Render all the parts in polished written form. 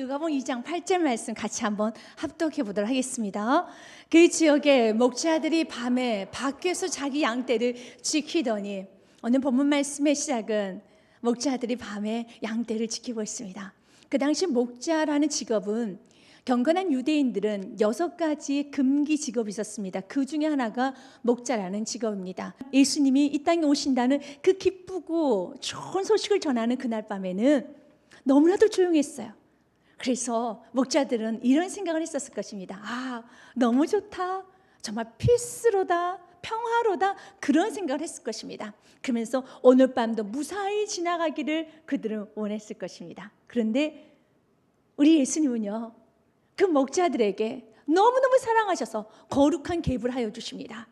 누가복음 2장 8절 말씀 같이 한번 합독해 보도록 하겠습니다. 그 지역의 목자들이 밤에 밖에서 자기 양떼를 지키더니, 오늘 본문 말씀의 시작은 목자들이 밤에 양떼를 지키고 있습니다. 그 당시 목자라는 직업은 경건한 유대인들은 6가지 금기 직업이 있었습니다. 그 중에 하나가 목자라는 직업입니다. 예수님이 이 땅에 오신다는 그 기쁘고 좋은 소식을 전하는 그날 밤에는 너무나도 조용했어요. 그래서 목자들은 이런 생각을 했었을 것입니다. 너무 좋다, 정말 피스로다, 평화로다, 그런 생각을 했을 것입니다. 그러면서 오늘 밤도 무사히 지나가기를 그들은 원했을 것입니다. 그런데 우리 예수님은요, 그 목자들에게 너무너무 사랑하셔서 거룩한 계급을 하여 주십니다.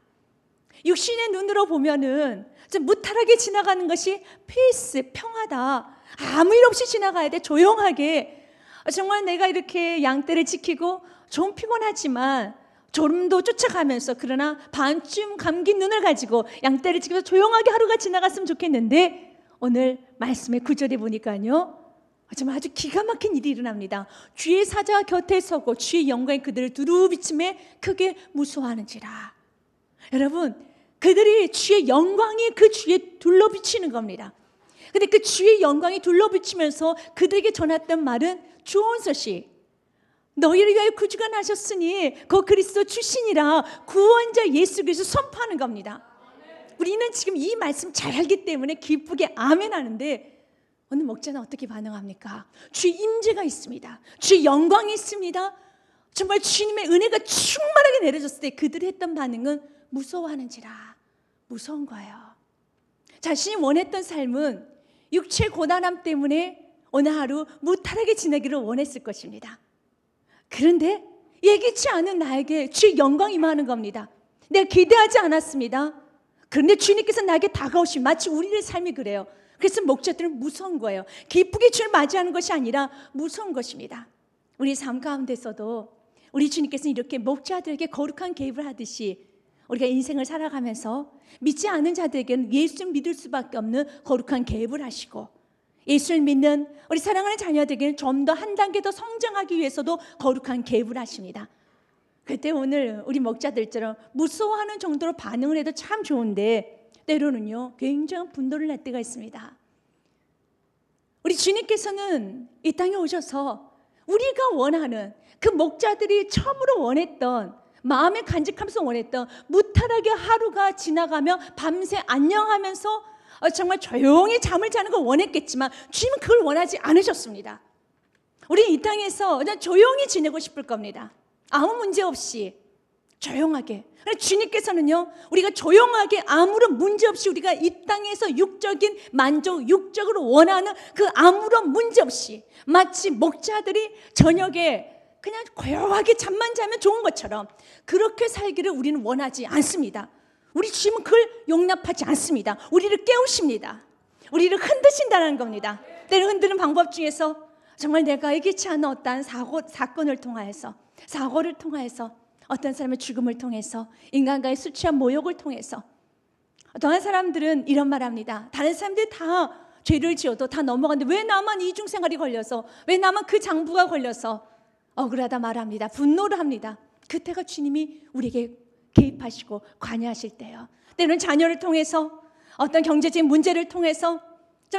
육신의 눈으로 보면은 좀 무탈하게 지나가는 것이 피스, 평화다, 아무 일 없이 지나가야 돼, 조용하게. 정말 내가 이렇게 양떼를 지키고 좀 피곤하지만 졸음도 쫓아가면서, 그러나 반쯤 감긴 눈을 가지고 양떼를 지키면서 조용하게 하루가 지나갔으면 좋겠는데, 오늘 말씀의 구절에 보니까요, 정말 아주 기가 막힌 일이 일어납니다. 주의 사자 곁에 서고 주의 영광이 그들을 두루 비침에 크게 무서워하는지라. 여러분, 그들이 주의 영광이 그 주위에 둘러 비치는 겁니다. 근데 그 주의 영광이 둘러 비치면서 그들에게 전했던 말은 좋은 소식, 너희를 위하여 구주가 나셨으니 그 그리스도 주시니라, 구원자 예수 그리스도 선포하는 겁니다. 우리는 지금 이 말씀 잘 알기 때문에 기쁘게 아멘 하는데, 오늘 목자는 어떻게 반응합니까? 주의 임재가 있습니다. 주의 영광이 있습니다. 정말 주님의 은혜가 충만하게 내려졌을 때 그들이 했던 반응은 무서워하는지라. 무서운 거예요. 자신이 원했던 삶은 육체의 고단함 때문에 오늘 하루 무탈하게 지내기를 원했을 것입니다. 그런데 예기치 않은 나에게 주의 영광이 임하는 겁니다. 내가 기대하지 않았습니다. 그런데 주님께서 나에게 다가오시면, 마치 우리의 삶이 그래요. 그래서 목자들은 무서운 거예요. 기쁘게 주를 맞이하는 것이 아니라 무서운 것입니다. 우리 삶 가운데서도 우리 주님께서는 이렇게 목자들에게 거룩한 개입을 하듯이 우리가 인생을 살아가면서 믿지 않은 자들에게는 예수를 믿을 수밖에 없는 거룩한 개입을 하시고, 예수를 믿는 우리 사랑하는 자녀들에게는 좀 더 한 단계 더 성장하기 위해서도 거룩한 개입을 하십니다. 그때 오늘 우리 목자들처럼 무서워하는 정도로 반응을 해도 참 좋은데, 때로는요 굉장한 분노를 낼 때가 있습니다. 우리 주님께서는 이 땅에 오셔서 우리가 원하는, 그 목자들이 처음으로 원했던, 마음에 간직하면서 원했던 무탈하게 하루가 지나가며 밤새 안녕하면서 정말 조용히 잠을 자는 걸 원했겠지만, 주님은 그걸 원하지 않으셨습니다. 우리는 이 땅에서 그냥 조용히 지내고 싶을 겁니다. 아무 문제 없이 조용하게. 주님께서는요, 우리가 조용하게 아무런 문제 없이 우리가 이 땅에서 육적인 만족, 육적으로 원하는 그 아무런 문제 없이, 마치 목자들이 저녁에 그냥 고요하게 잠만 자면 좋은 것처럼 그렇게 살기를 우리는 원하지 않습니다. 우리 주님은 그걸 용납하지 않습니다. 우리를 깨우십니다. 우리를 흔드신다는 겁니다. 때를 흔드는 방법 중에서 정말 내가 예기치 않은 어떠한 사건을 통하여서, 사고를 통하여서, 어떤 사람의 죽음을 통해서, 인간과의 술 취한 모욕을 통해서, 어떠한 사람들은 이런 말합니다. 다른 사람들이 다 죄를 지어도 다 넘어갔는데 왜 나만 이중생활이 걸려서, 왜 나만 그 장부가 걸려서 억울하다 말합니다. 분노를 합니다. 그때가 주님이 우리에게 개입하시고 관여하실 때예요. 때로는 자녀를 통해서, 어떤 경제적인 문제를 통해서,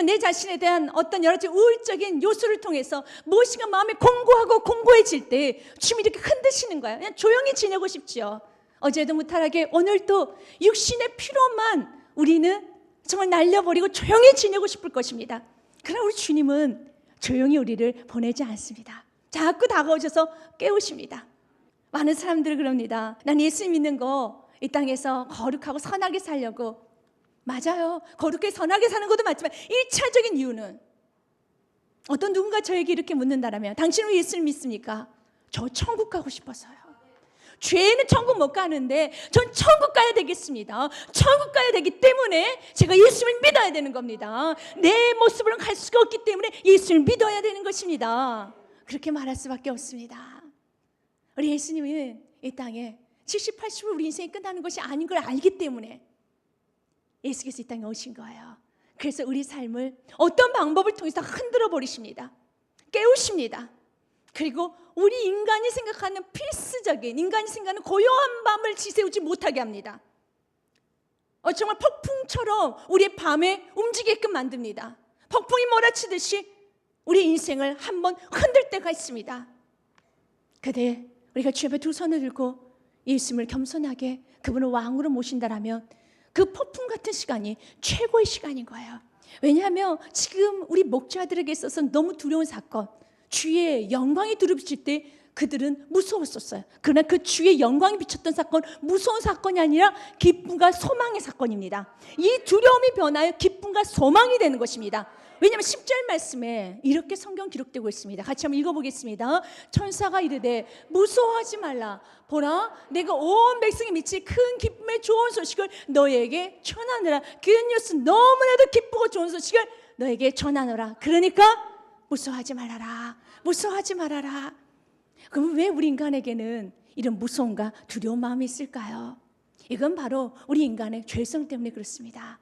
내 자신에 대한 어떤 여러 가지 우울적인 요소를 통해서 무엇인가 마음이 공고하고 공고해질 때 주님이 이렇게 흔드시는 거예요. 그냥 조용히 지내고 싶지요. 어제도 무탈하게 오늘도 육신의 피로만 우리는 정말 날려버리고 조용히 지내고 싶을 것입니다. 그러나 우리 주님은 조용히 우리를 보내지 않습니다. 자꾸 다가오셔서 깨우십니다. 많은 사람들이 그럽니다. 난 예수 믿는 거 이 땅에서 거룩하고 선하게 살려고. 맞아요. 거룩하게 선하게 사는 것도 맞지만 1차적인 이유는, 어떤 누군가 저에게 이렇게 묻는다라면, 당신은 왜 예수를 믿습니까? 저 천국 가고 싶어서요. 죄는 천국 못 가는데 전 천국 가야 되겠습니다. 천국 가야 되기 때문에 제가 예수를 믿어야 되는 겁니다. 내 모습으로는 갈 수가 없기 때문에 예수를 믿어야 되는 것입니다. 그렇게 말할 수밖에 없습니다. 우리 예수님은 이 땅에 70, 80을 우리 인생이 끝나는 것이 아닌 걸 알기 때문에 예수께서 이 땅에 오신 거예요. 그래서 우리 삶을 어떤 방법을 통해서 흔들어 버리십니다. 깨우십니다. 그리고 우리 인간이 생각하는 필수적인, 인간이 생각하는 고요한 밤을 지새우지 못하게 합니다. 정말 폭풍처럼 우리의 밤에 움직이게끔 만듭니다. 폭풍이 몰아치듯이 우리 인생을 한번 흔들 때가 있습니다. 그때 우리가 주 앞에 두 손을 들고 예수님을 겸손하게 그분을 왕으로 모신다라면 그 폭풍 같은 시간이 최고의 시간인 거예요. 왜냐하면 지금 우리 목자들에게 있어서 너무 두려운 사건, 주의 영광이 두루비칠 때 그들은 무서웠었어요. 그러나 그 주의 영광이 비쳤던 사건, 무서운 사건이 아니라 기쁨과 소망의 사건입니다. 이 두려움이 변하여 기쁨과 소망이 되는 것입니다. 왜냐하면 10절 말씀에 이렇게 성경 기록되고 있습니다. 같이 한번 읽어보겠습니다. 천사가 이르되 무서워하지 말라. 보라, 내가 온 백성이 미칠 큰 기쁨의 좋은 소식을 너에게 전하노라. 굿뉴스, 너무나도 기쁘고 좋은 소식을 너에게 전하노라. 그러니까 무서워하지 말아라. 무서워하지 말아라. 그럼 왜 우리 인간에게는 이런 무서움과 두려운 마음이 있을까요? 이건 바로 우리 인간의 죄성 때문에 그렇습니다.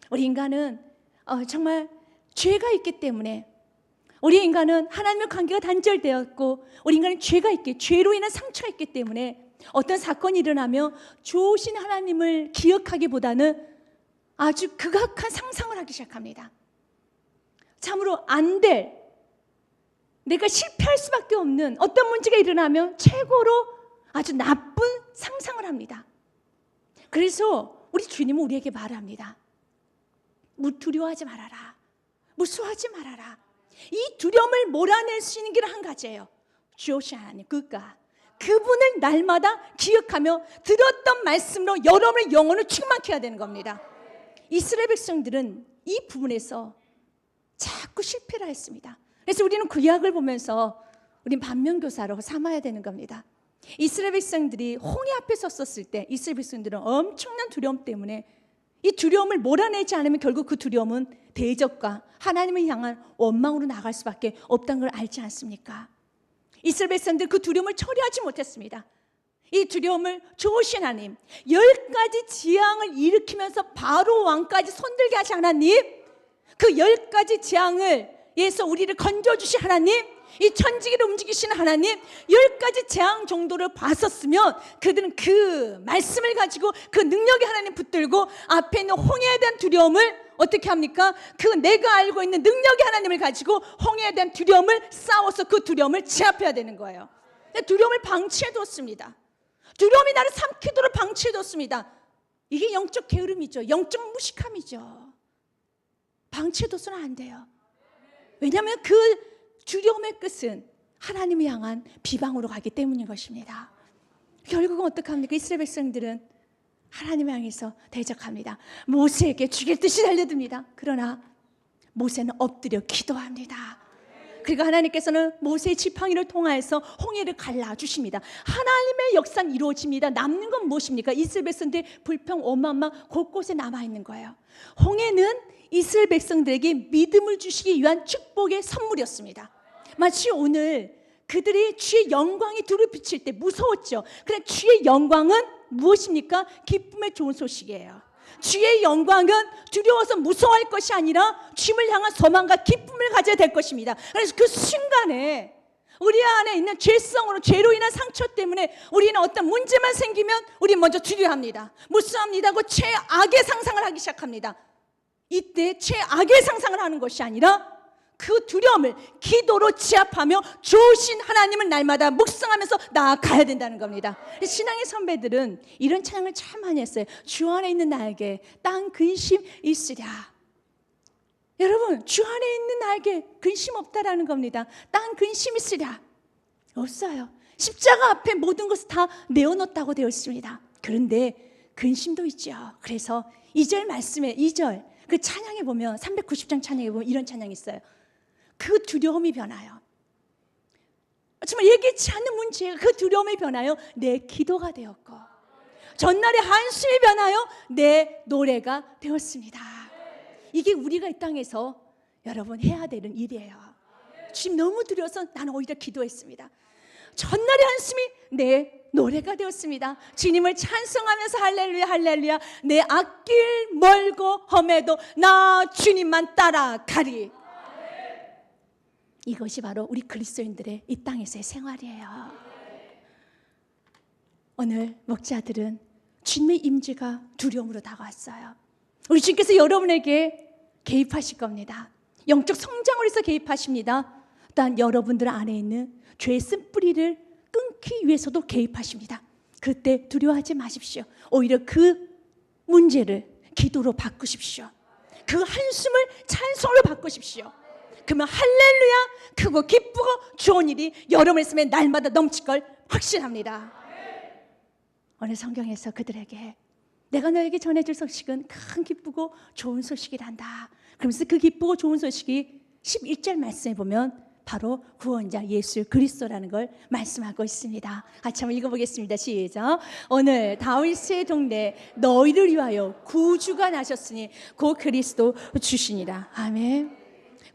우리 인간은 정말 죄가 있기 때문에, 우리 인간은 하나님과 관계가 단절되었고, 우리 인간은 죄가 있기, 죄로 인한 상처가 있기 때문에 어떤 사건이 일어나면 좋으신 하나님을 기억하기보다는 아주 극악한 상상을 하기 시작합니다. 참으로 안 될, 내가 실패할 수밖에 없는 어떤 문제가 일어나면 최고로 아주 나쁜 상상을 합니다. 그래서 우리 주님은 우리에게 말합니다. 두려워하지 말아라. 무서워하지 말아라. 이 두려움을 몰아낼 수 있는 길은 한 가지예요. 주오신 하나님, 그분을 날마다 기억하며 들었던 말씀으로 여러분의 영혼을 충만케 해야 되는 겁니다. 이스라엘 백성들은 이 부분에서 자꾸 실패를 했습니다. 그래서 우리는 구약을 보면서 우린 반면교사로 삼아야 되는 겁니다. 이스라엘 백성들이 홍해 앞에 섰었을 때 이스라엘 백성들은 엄청난 두려움 때문에 이 두려움을 몰아내지 않으면 결국 그 두려움은 대적과 하나님을 향한 원망으로 나갈 수밖에 없다는 걸 알지 않습니까? 이스라엘 백성들 그 두려움을 처리하지 못했습니다. 이 두려움을 좋으신 하나님, 10가지 재앙을 일으키면서 바로 왕까지 손들게 하신 하나님, 그 10가지 재앙을 예서 우리를 건져주신 하나님, 이 천지기를 움직이시는 하나님, 10가지 재앙 정도를 봤었으면 그들은 그 말씀을 가지고 그 능력의 하나님 붙들고 앞에 있는 홍해에 대한 두려움을 어떻게 합니까? 그 내가 알고 있는 능력의 하나님을 가지고 홍해에 대한 두려움을 싸워서 그 두려움을 제압해야 되는 거예요. 두려움을 방치해뒀습니다. 두려움이 나를 삼키도록 방치해뒀습니다. 이게 영적 게으름이죠. 영적 무식함이죠. 방치해둬서는 안 돼요. 왜냐하면 그 두려움의 끝은 하나님을 향한 비방으로 가기 때문인 것입니다. 결국은 어떡합니까? 이스라엘 백성들은 하나님을 향해서 대적합니다. 모세에게 죽일 듯이 달려듭니다. 그러나 모세는 엎드려 기도합니다. 그리고 하나님께서는 모세의 지팡이를 통하여서 홍해를 갈라주십니다. 하나님의 역사는 이루어집니다. 남는 건 무엇입니까? 이스라엘 백성들의 불평, 오만만 곳곳에 남아있는 거예요. 홍해는 이스라엘 백성들에게 믿음을 주시기 위한 축복의 선물이었습니다. 마치 오늘 그들이 주의 영광이 두루비칠 때 무서웠죠. 그런데 주의 영광은 무엇입니까? 기쁨의 좋은 소식이에요. 주의 영광은 두려워서 무서워할 것이 아니라 주님을 향한 소망과 기쁨을 가져야 될 것입니다. 그래서 그 순간에 우리 안에 있는 죄성으로, 죄로 인한 상처 때문에 우리는 어떤 문제만 생기면 우리 먼저 두려워합니다. 무서워합니다 하고 최악의 상상을 하기 시작합니다. 이때 최악의 상상을 하는 것이 아니라 그 두려움을 기도로 제압하며 좋으신 하나님을 날마다 묵상하면서 나아가야 된다는 겁니다. 신앙의 선배들은 이런 찬양을 참 많이 했어요. 주 안에 있는 나에게 땅 근심 있으랴. 여러분, 주 안에 있는 나에게 근심 없다라는 겁니다. 땅 근심 있으랴. 없어요. 십자가 앞에 모든 것을 다 내어놓았다고 되어 있습니다. 그런데 근심도 있죠. 그래서 2절 말씀에 2절 그 찬양에 보면 390장 찬양에 보면 이런 찬양이 있어요. 그 두려움이 변하여, 정말 예기치 않는 문제가 그 두려움이 변하여 내 기도가 되었고, 전날의 한숨이 변하여 내 노래가 되었습니다. 이게 우리가 이 땅에서 여러분 해야 되는 일이에요. 주님 너무 두려워서 나는 오히려 기도했습니다. 전날의 한숨이 내 노래가 되었습니다. 주님을 찬송하면서 할렐루야 할렐루야, 내 앞길 멀고 험해도 나 주님만 따라가리. 이것이 바로 우리 그리스도인들의 이 땅에서의 생활이에요. 오늘 목자들은 주님의 임재가 두려움으로 다가왔어요. 우리 주님께서 여러분에게 개입하실 겁니다. 영적 성장을 위해서 개입하십니다. 또한 여러분들 안에 있는 죄의 쓴뿌리를 끊기 위해서도 개입하십니다. 그때 두려워하지 마십시오. 오히려 그 문제를 기도로 바꾸십시오. 그 한숨을 찬송으로 바꾸십시오. 그러면 할렐루야 크고 기쁘고 좋은 일이 여러분의 삶에 날마다 넘칠 걸 확신합니다. 오늘 성경에서 그들에게 내가 너에게 전해줄 소식은 큰 기쁘고 좋은 소식이란다. 그러면서 그 기쁘고 좋은 소식이 11절 말씀에 보면 바로 구원자 예수 그리스도라는 걸 말씀하고 있습니다. 같이 한번 읽어보겠습니다. 시작. 오늘 다윗의 동네 너희를 위하여 구주가 나셨으니 곧 그리스도 주시니라. 아멘.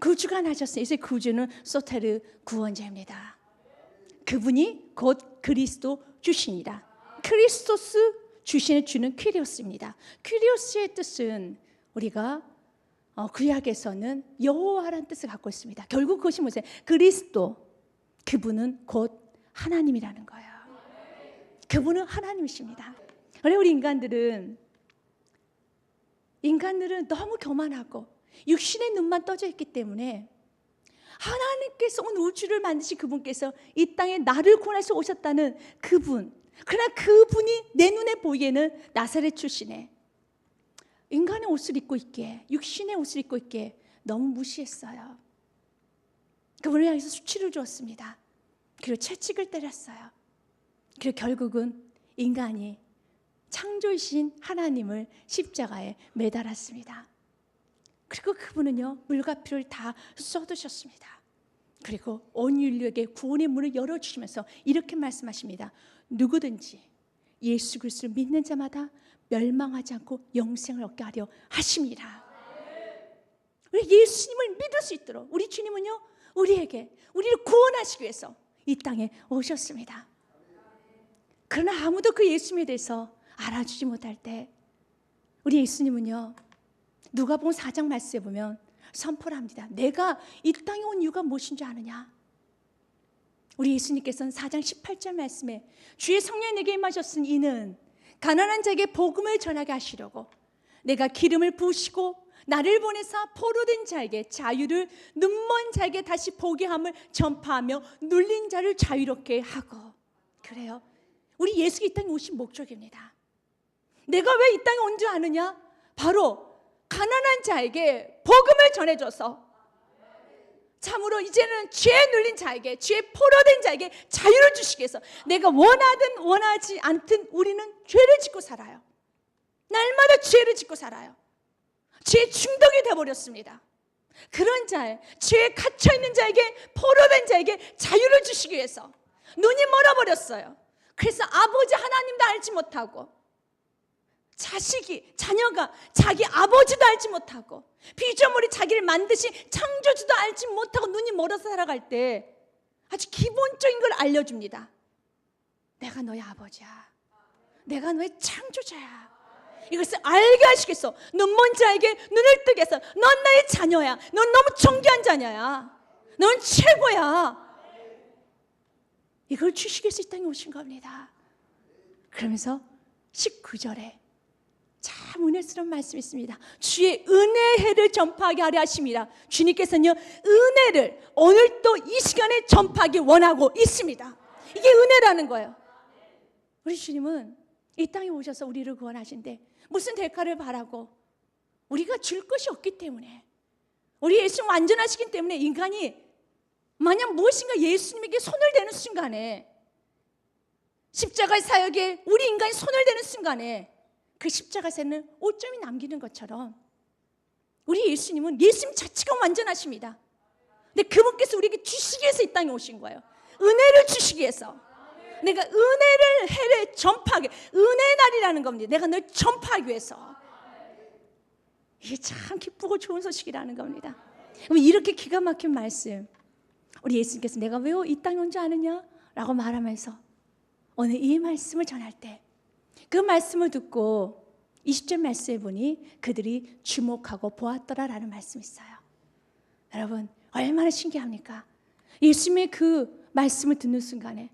구주가 나셨어요. 이제 구주는 소테르 구원자입니다. 그분이 곧 그리스도 주시니라. 크리스토스 주시는 주는 퀴리오스입니다. 퀴리오스의 뜻은 우리가 구약에서는 여호와라는 뜻을 갖고 있습니다. 결국 그것이 뭐죠? 그리스도, 그분은 곧 하나님이라는 거예요. 그분은 하나님이십니다. 우리 인간들은 너무 교만하고 육신의 눈만 떠져 있기 때문에 하나님께서 온 우주를 만드신 그분께서 이 땅에 나를 구원해서 오셨다는 그분, 그러나 그분이 내 눈에 보기에는 나사렛 출신의 인간의 옷을 입고 있기에, 육신의 옷을 입고 있기에 너무 무시했어요. 그분을 향해서 수치를 주었습니다. 그리고 채찍을 때렸어요. 그리고 결국은 인간이 창조이신 하나님을 십자가에 매달았습니다. 그리고 그분은요, 물과 피를 다 쏟으셨습니다. 그리고 온 인류에게 구원의 문을 열어주시면서 이렇게 말씀하십니다. 누구든지 예수 그리스도를 믿는 자마다 멸망하지 않고 영생을 얻게 하려 하심이라. 우리 예수님을 믿을 수 있도록 우리 주님은요, 우리를 구원하시기 위해서 이 땅에 오셨습니다. 그러나 아무도 그 예수님에 대해서 알아주지 못할 때 우리 예수님은요, 누가복음 4장 말씀에 보면 선포를 합니다. 내가 이 땅에 온 이유가 무엇인 줄 아느냐? 우리 예수님께서는 4장 18절 말씀에 주의 성령이 내게 임하셨으니 이는 가난한 자에게 복음을 전하게 하시려고 내가 기름을 부으시고 나를 보내사 포로된 자에게 자유를, 눈먼 자에게 다시 보게 함을 전파하며 눌린 자를 자유롭게 하고. 그래요, 우리 예수가 이 땅에 오신 목적입니다. 내가 왜 이 땅에 온 줄 아느냐? 바로 가난한 자에게 복음을 전해줘서 참으로 이제는 죄에 눌린 자에게, 죄에 포로된 자에게 자유를 주시기 위해서 내가 원하든 원하지 않든 우리는 죄를 짓고 살아요. 날마다 죄를 짓고 살아요. 죄에 중독이 되어버렸습니다. 그런 자에, 죄에 갇혀있는 자에게, 포로된 자에게 자유를 주시기 위해서 눈이 멀어버렸어요. 그래서 아버지 하나님도 알지 못하고 자녀가 자기 아버지도 알지 못하고 피조물이 자기를 만드신 창조주도 알지 못하고 눈이 멀어서 살아갈 때 아주 기본적인 걸 알려줍니다. 내가 너의 아버지야. 내가 너의 창조자야. 이것을 알게 하시겠어. 눈먼 자에게 눈을 뜨게 해서 넌 나의 자녀야. 넌 너무 존귀한 자녀야. 넌 최고야. 이걸 주시기 위해서 이 땅에 오신 겁니다. 그러면서 19절에 참 은혜스러운 말씀이 있습니다. 주의 은혜의 해를 전파하게 하려 하심이라. 주님께서는요, 은혜를 오늘 또 이 시간에 전파하기 원하고 있습니다. 이게 은혜라는 거예요. 우리 주님은 이 땅에 오셔서 우리를 구원하신데 무슨 대가를 바라고, 우리가 줄 것이 없기 때문에, 우리 예수님 완전하시기 때문에 인간이 만약 무엇인가 예수님에게 손을 대는 순간에, 십자가의 사역에 우리 인간이 손을 대는 순간에 그 십자가에는 오점이 남기는 것처럼 우리 예수님은 예수님 자체가 완전하십니다. 근데 그분께서 우리에게 주시기 위해서 이 땅에 오신 거예요. 은혜를 주시기 위해서. 내가 은혜를 해를 전파하게, 은혜의 날이라는 겁니다. 내가 널 전파하기 위해서. 이게 참 기쁘고 좋은 소식이라는 겁니다. 그럼 이렇게 기가 막힌 말씀, 우리 예수님께서 내가 왜 이 땅에 온 줄 아느냐? 라고 말하면서 오늘 이 말씀을 전할 때 그 말씀을 듣고 20절 말씀에 보니 그들이 주목하고 보았더라라는 말씀이 있어요. 여러분 얼마나 신기합니까? 예수님의 그 말씀을 듣는 순간에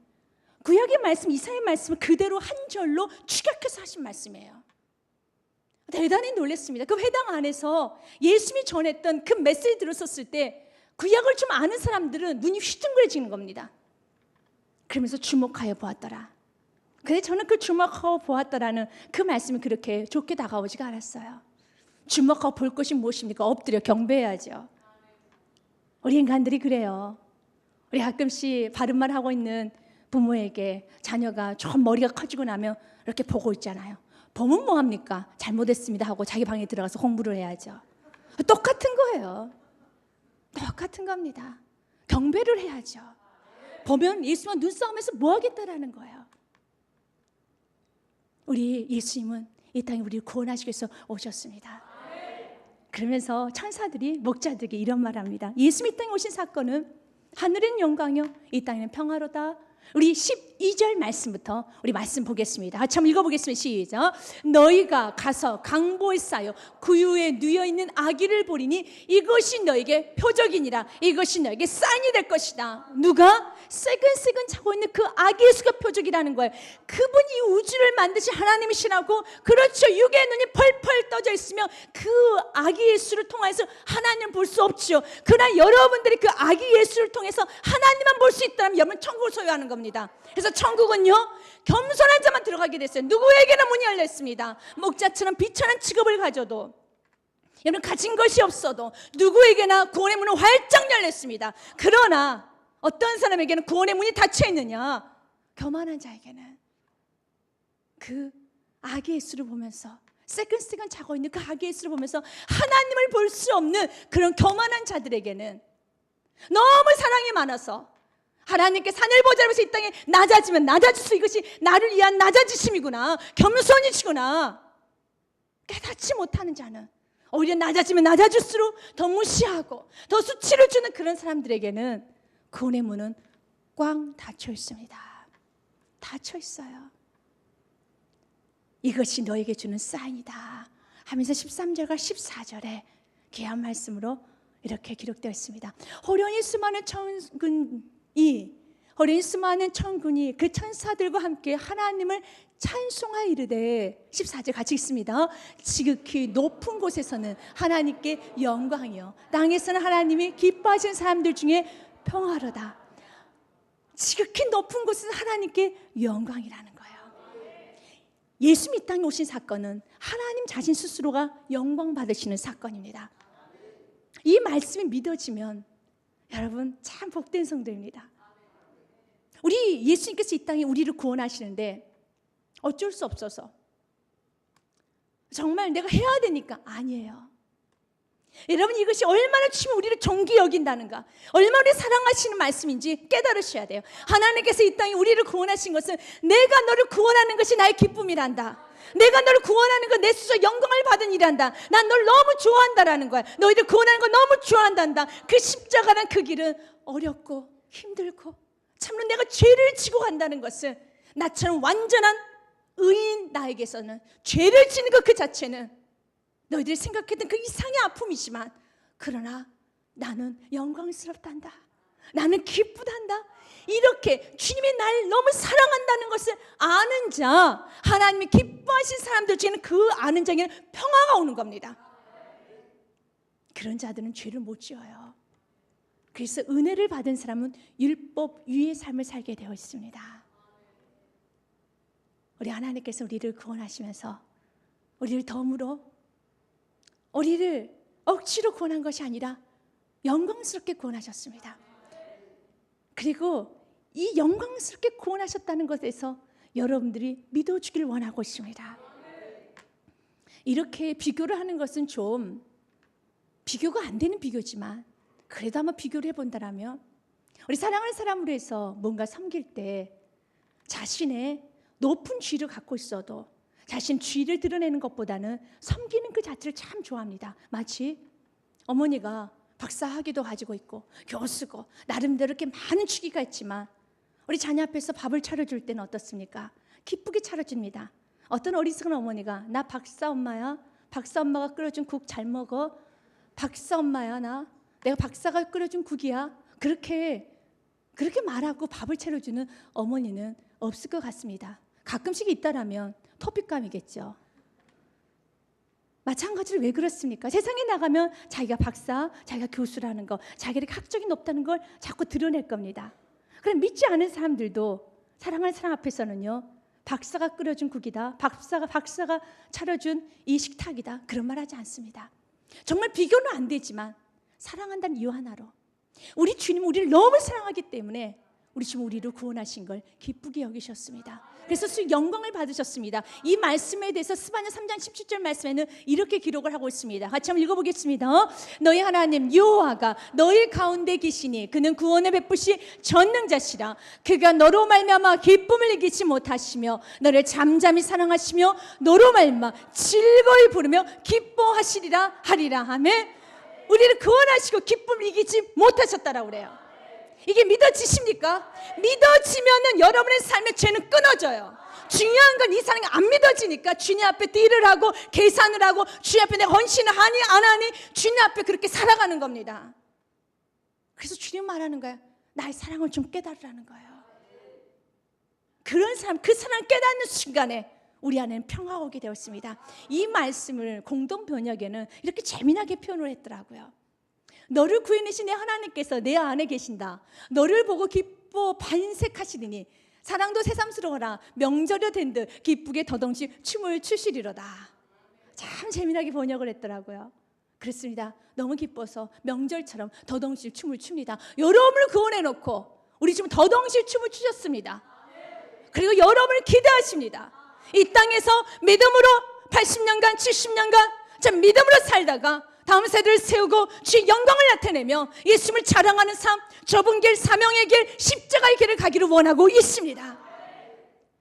구약의 말씀, 이사야의 말씀을 그대로 한 절로 축약해서 하신 말씀이에요. 대단히 놀랐습니다. 그 회당 안에서 예수님이 전했던 그 메시지 들었었을 때 구약을 좀 아는 사람들은 눈이 휘둥그레지는 겁니다. 그러면서 주목하여 보았더라. 근데 저는 그 주목하고 보았더라는 그 말씀이 그렇게 좋게 다가오지가 않았어요. 주목하고 볼 것이 무엇입니까? 엎드려 경배해야죠. 우리 인간들이 그래요. 우리 가끔씩 바른 말 하고 있는 부모에게 자녀가 좀 머리가 커지고 나면 이렇게 보고 있잖아요. 보면 뭐합니까? 잘못했습니다 하고 자기 방에 들어가서 공부를 해야죠. 똑같은 거예요. 똑같은 겁니다. 경배를 해야죠. 보면 예수님과 눈싸움에서 뭐 하겠다라는 거예요. 우리 예수님은 이 땅에 우리를 구원하시기 위해서 오셨습니다. 그러면서 천사들이 목자들에게 이런 말합니다. 예수님 이 땅에 오신 사건은 하늘은 영광이요 이 땅에는 평화로다. 우리 12절 말씀부터 우리 말씀 보겠습니다. 같이 한번 읽어보겠습니다. 시작. 너희가 가서 강보에 쌓여 구유에 누여있는 아기를 보리니 이것이 너에게 표적이니라. 이것이 너에게 사인이 될 것이다. 누가? 새근새근 자고 있는 그 아기 예수가 표적이라는 거예요. 그분이 우주를 만드신 하나님이시라고. 그렇죠. 육의 눈이 펄펄 떠져 있으며 그 아기 예수를 통해서 하나님을 볼 수 없죠. 그러나 여러분들이 그 아기 예수를 통해서 하나님만 볼 수 있다면 여러분 천국을 소유하는 겁니다. 그래서 천국은요 겸손한 자만 들어가게 됐어요. 누구에게나 문이 열렸습니다. 목자처럼 비천한 직업을 가져도 여러분 가진 것이 없어도 누구에게나 구원의 문은 활짝 열렸습니다. 그러나 어떤 사람에게는 구원의 문이 닫혀 있느냐? 교만한 자에게는 그 아기 예수를 보면서 새근새근 자고 있는 그 아기 예수를 보면서 하나님을 볼 수 없는 그런 교만한 자들에게는 너무 사랑이 많아서 하나님께 산을 보자면서 이 땅에 낮아지면 낮아질수 이것이 나를 위한 낮아지심이구나, 겸손이시구나 깨닫지 못하는 자는 오히려 낮아지면 낮아질수록 더 무시하고 더 수치를 주는 그런 사람들에게는 구원의 문은 꽝 닫혀 있습니다. 닫혀 있어요. 이것이 너에게 주는 사인이다 하면서 13절과 14절에 귀한 말씀으로 이렇게 기록되어 있습니다. 호련히 수많은 천군이 그 천사들과 함께 하나님을 찬송하여 이르되 14절 같이 읽습니다. 지극히 높은 곳에서는 하나님께 영광이요 땅에서는 하나님이 기뻐하시는 사람들 중에 평화로다. 지극히 높은 곳은 하나님께 영광이라는 거예요. 예수님 이 땅에 오신 사건은 하나님 자신 스스로가 영광 받으시는 사건입니다. 이 말씀이 믿어지면 여러분 참 복된 성도입니다. 우리 예수님께서 이 땅에 우리를 구원하시는데 어쩔 수 없어서 정말 내가 해야 되니까 아니에요. 여러분 이것이 얼마나 주님이 우리를 존귀 여긴다는가, 얼마나 우리 사랑하시는 말씀인지 깨달으셔야 돼요. 하나님께서 이 땅에 우리를 구원하신 것은 내가 너를 구원하는 것이 나의 기쁨이란다. 내가 너를 구원하는 건 내 스스로 영광을 받은 일이란다. 난 너를 너무 좋아한다라는 거야. 너희들 구원하는 거 너무 좋아한단다. 그 십자가란 그 길은 어렵고 힘들고 참으로 내가 죄를 지고 간다는 것은 나처럼 완전한 의인 나에게서는 죄를 지는 것 그 자체는 너희들이 생각했던 그 이상의 아픔이지만 그러나 나는 영광스럽단다. 나는 기쁘단다. 이렇게 주님이 날 너무 사랑한다는 것을 아는 자, 하나님이 기뻐하신 사람들 중에는 그 아는 자에게는 평화가 오는 겁니다. 그런 자들은 죄를 못 지어요. 그래서 은혜를 받은 사람은 율법 위의 삶을 살게 되어 있습니다. 우리 하나님께서 우리를 구원하시면서 우리를 덤으로 우리를 억지로 구원한 것이 아니라 영광스럽게 구원하셨습니다. 그리고 이 영광스럽게 구원하셨다는 것에서 여러분들이 믿어주길 원하고 있습니다. 이렇게 비교를 하는 것은 좀 비교가 안 되는 비교지만 그래도 한번 비교를 해본다면 우리 사랑하는 사람으로 해서 뭔가 섬길 때 자신의 높은 지위를 갖고 있어도 자신 지위를 드러내는 것보다는 섬기는 그 자체를 참 좋아합니다. 마치 어머니가 박사학위도 가지고 있고 교수고 나름대로 이렇게 많은 chức위가 있지만 우리 자녀 앞에서 밥을 차려줄 때는 어떻습니까? 기쁘게 차려줍니다. 어떤 어리석은 어머니가 나 박사 엄마야, 박사 엄마가 끓여준 국 잘 먹어, 박사 엄마야 내가 박사가 끓여준 국이야, 그렇게 그렇게 말하고 밥을 차려주는 어머니는 없을 것 같습니다. 가끔씩 있다라면 토픽감이겠죠. 마찬가지로 왜 그렇습니까? 세상에 나가면 자기가 박사, 자기가 교수라는 거, 자기가 학적이 높다는 걸 자꾸 드러낼 겁니다. 그럼 믿지 않은 사람들도 사랑하는 사람 앞에서는요, 박사가 끓여준 국이다, 박사가 차려준 이 식탁이다, 그런 말 하지 않습니다. 정말 비교는 안 되지만 사랑한다는 이유 하나로 우리 주님 우리를 너무 사랑하기 때문에 우리 주님 우리를 구원하신 걸 기쁘게 여기셨습니다. 그래서 영광을 받으셨습니다. 이 말씀에 대해서 스바냐 3장 17절 말씀에는 이렇게 기록을 하고 있습니다. 같이 한번 읽어보겠습니다. 너희 하나님 여호와가 너희 가운데 계시니 그는 구원을 베푸시 전능자시라. 그가 너로 말미암아 기쁨을 이기지 못하시며 너를 잠잠히 사랑하시며 너로 말미암아 즐거이 부르며 기뻐하시리라 하리라 하며 우리를 구원하시고 기쁨을 이기지 못하셨다라고 그래요. 이게 믿어지십니까? 믿어지면은 여러분의 삶의 죄는 끊어져요. 중요한 건 이 사람이 안 믿어지니까 주님 앞에 딜을 하고 계산을 하고 주님 앞에 내가 헌신을 하니 안 하니 주님 앞에 그렇게 살아가는 겁니다. 그래서 주님 말하는 거예요. 나의 사랑을 좀 깨달으라는 거예요. 그런 사람, 그 사랑을 깨닫는 순간에 우리 안에는 평화가 오게 되었습니다. 이 말씀을 공동 번역에는 이렇게 재미나게 표현을 했더라고요. 너를 구해내신 내 하나님께서 내 안에 계신다. 너를 보고 기뻐 반색하시리니 사랑도 새삼스러워라. 명절이 된 듯 기쁘게 더덩치 춤을 추시리로다. 참 재미나게 번역을 했더라고요. 그렇습니다. 너무 기뻐서 명절처럼 더덩치 춤을 춥니다. 여러분을 구원해놓고 우리 지금 더덩치 춤을 추셨습니다. 그리고 여러분을 기대하십니다. 이 땅에서 믿음으로 80년간 70년간 참 믿음으로 살다가 다음 세대를 세우고 주의 영광을 나타내며 예수님을 자랑하는 삶, 좁은 길, 사명의 길, 십자가의 길을 가기를 원하고 있습니다.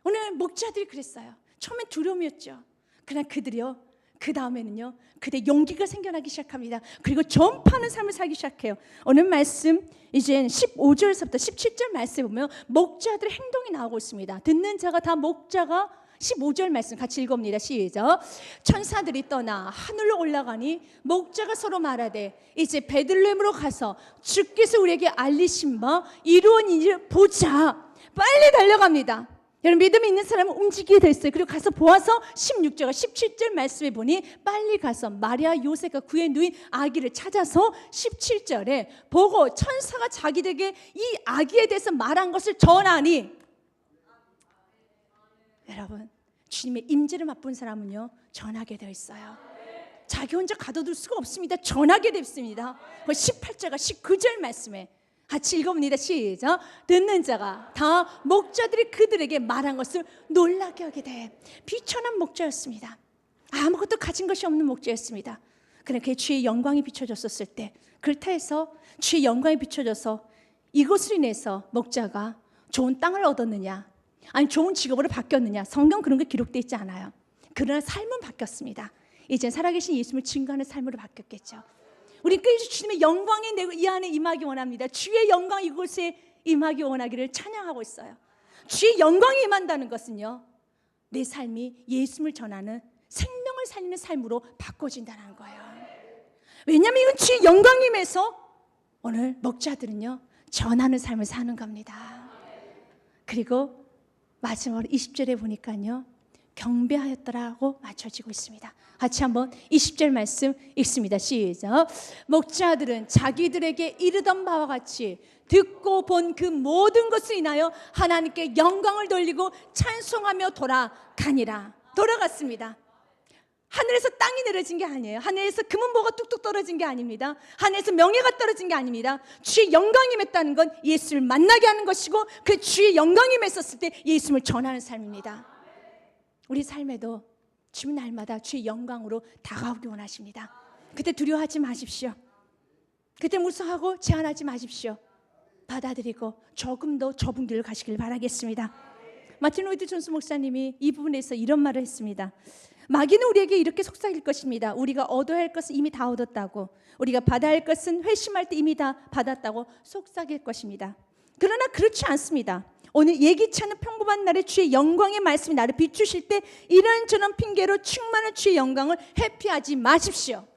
오늘 목자들이 그랬어요. 처음엔 두려움이었죠. 그러나 그들이요, 그 다음에는요, 그들의 용기가 생겨나기 시작합니다. 그리고 전파하는 삶을 살기 시작해요. 오늘 말씀 이제 15절에서부터 17절 말씀에 보면 목자들의 행동이 나오고 있습니다. 듣는 자가 다 목자가 15절 말씀 같이 읽어봅니다. 시작. 천사들이 떠나 하늘로 올라가니 목자가 서로 말하되 이제 베들레헴으로 가서 주께서 우리에게 알리신 바 이루어지니를 보자. 빨리 달려갑니다. 여러분 믿음이 있는 사람은 움직이게 됐어요. 그리고 가서 보아서 16절과 17절 말씀에 보니 빨리 가서 마리아 요셉과 그의 누인 아기를 찾아서 17절에 보고 천사가 자기들에게 이 아기에 대해서 말한 것을 전하니, 여러분 주님의 임재를 맛본 사람은요 전하게 되어 있어요. 자기 혼자 가둬둘 수가 없습니다. 전하게 됐습니다. 18절과 19절 말씀에 같이 읽어봅니다. 시작. 듣는 자가 다 목자들이 그들에게 말한 것을 놀라게 하게 돼. 비천한 목자였습니다. 아무것도 가진 것이 없는 목자였습니다. 그러나 그의 주의 영광이 비춰졌었을 때, 그렇다 해서 주의 영광이 비춰져서 이것으로 인해서 목자가 좋은 땅을 얻었느냐, 아니 좋은 직업으로 바뀌었느냐, 성경 그런 게 기록되어 있지 않아요. 그러나 삶은 바뀌었습니다. 이제 살아계신 예수님을 증거하는 삶으로 바뀌었겠죠. 우리 끝까지 주님의 영광이 이 안에 임하기 원합니다. 주의 영광 이곳에 임하기 원하기를 찬양하고 있어요. 주의 영광이 임한다는 것은요, 내 삶이 예수님을 전하는 생명을 살리는 삶으로 바꿔진다는 거예요. 왜냐하면 이건 주의 영광이 임해서 오늘 목자들은요 전하는 삶을 사는 겁니다. 그리고 마지막으로 20절에 보니까요 경배하였더라고 맞춰지고 있습니다. 같이 한번 20절 말씀 읽습니다. 시작. 목자들은 자기들에게 이르던 바와 같이 듣고 본 그 모든 것을 인하여 하나님께 영광을 돌리고 찬송하며 돌아갔습니다. 하늘에서 땅이 내려진 게 아니에요. 하늘에서 금은보가 뚝뚝 떨어진 게 아닙니다. 하늘에서 명예가 떨어진 게 아닙니다. 주의 영광이 임했다는 건 예수를 만나게 하는 것이고, 그 주의 영광이 임했었을 때 예수를 전하는 삶입니다. 우리 삶에도 주님 날마다 주의 영광으로 다가오기 원하십니다. 그때 두려워하지 마십시오. 그때 무서워하고 제한하지 마십시오. 받아들이고 조금 더 좁은 길을 가시길 바라겠습니다. 마틴 로이드 존스 목사님이 이 부분에서 이런 말을 했습니다. 마귀는 우리에게 이렇게 속삭일 것입니다. 우리가 얻어야 할 것은 이미 다 얻었다고, 우리가 받아야 할 것은 회심할 때 이미 다 받았다고 속삭일 것입니다. 그러나 그렇지 않습니다. 오늘 예기치 않은 평범한 날에 주의 영광의 말씀이 나를 비추실 때 이런저런 핑계로 충만한 주의 영광을 회피하지 마십시오.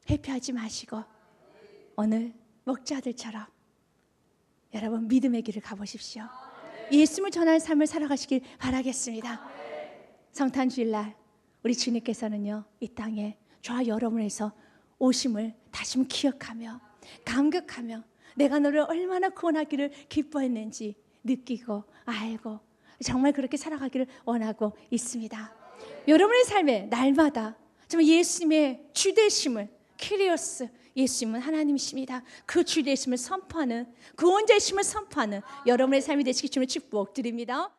회피하지 마시고 오늘 목자들처럼 여러분 믿음의 길을 가보십시오. 예수님을 전하는 삶을 살아가시길 바라겠습니다. 성탄 주일날 우리 주님께서는요 이 땅에 저와 여러분에서 오심을 다시 기억하며 감격하며 내가 너를 얼마나 구원하기를 기뻐했는지 느끼고 알고 정말 그렇게 살아가기를 원하고 있습니다. 여러분의 삶에 날마다 정말 예수님의 주되심을 키리오스 예수님은 하나님이십니다. 그 주되심을 선포하는 구원자이심을 선포하는 여러분의 삶이 되시기 주님의 축복드립니다.